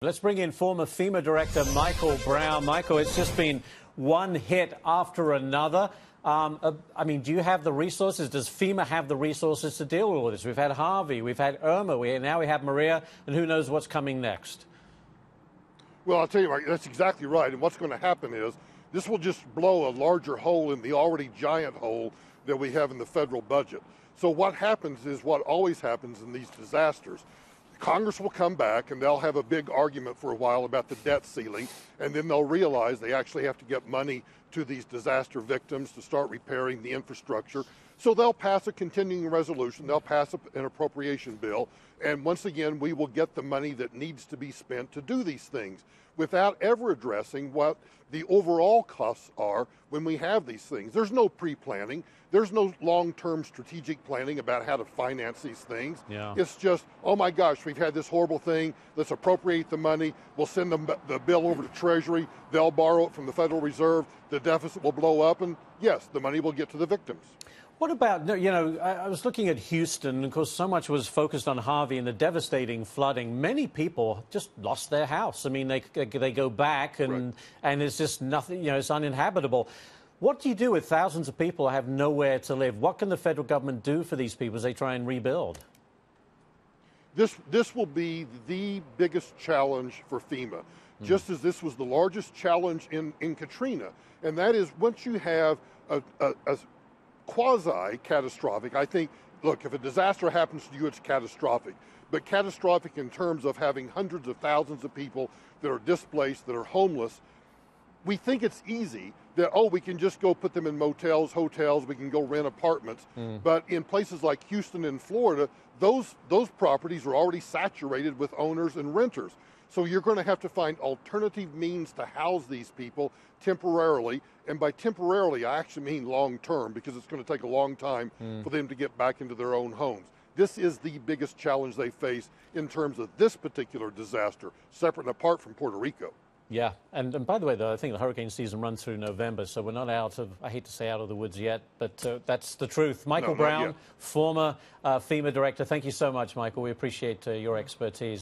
Let's bring in former FEMA Director Michael Brown. Michael, it's just been one hit after another. I mean, do you have the resources? Does FEMA have the resources to deal with all this? We've had Harvey, we've had Irma, now we have Maria, and who knows what's coming next? Well, I'll tell you, Mike, that's exactly right. And what's going to happen is this will just blow a larger hole in the already giant hole that we have in the federal budget. So what happens is what always happens in these disasters. Congress will come back and they'll have a big argument for a while about the debt ceiling, and then they'll realize they actually have to get money to these disaster victims to start repairing the infrastructure. So they'll pass a continuing resolution, they'll pass an appropriation bill, and once again we will get the money that needs to be spent to do these things without ever addressing what the overall costs are when we have these things. There's no pre-planning. There's no long-term strategic planning about how to finance these things. Yeah. It's just, oh my gosh, we've had this horrible thing. Let's appropriate the money. We'll send them the bill over to Treasury. They'll borrow it from the Federal Reserve. The deficit will blow up, and yes, the money will get to the victims. What about, I was looking at Houston, and of course so much was focused on Harvey and the devastating flooding. Many people just lost their house. I mean, they go back and it's just nothing, it's uninhabitable. What do you do with thousands of people who have nowhere to live? What can the federal government do for these people as they try and rebuild? This will be the biggest challenge for FEMA, just as this was the largest challenge in Katrina. And that is, once you have a quasi-catastrophic, I think, look, if a disaster happens to you, it's catastrophic. But catastrophic in terms of having hundreds of thousands of people that are displaced, that are homeless, we think it's easy that, oh, we can just go put them in motels, hotels, we can go rent apartments. But in places like Houston and Florida, those properties are already saturated with owners and renters. So you're going to have to find alternative means to house these people temporarily. And by temporarily, I actually mean long term, because it's going to take a long time for them to get back into their own homes. This is the biggest challenge they face in terms of this particular disaster, separate and apart from Puerto Rico. Yeah, and by the way, though, I think the hurricane season runs through November, so we're not out of, I hate to say out of the woods yet, but that's the truth. Michael Brown, former FEMA director, thank you so much, Michael. We appreciate your expertise.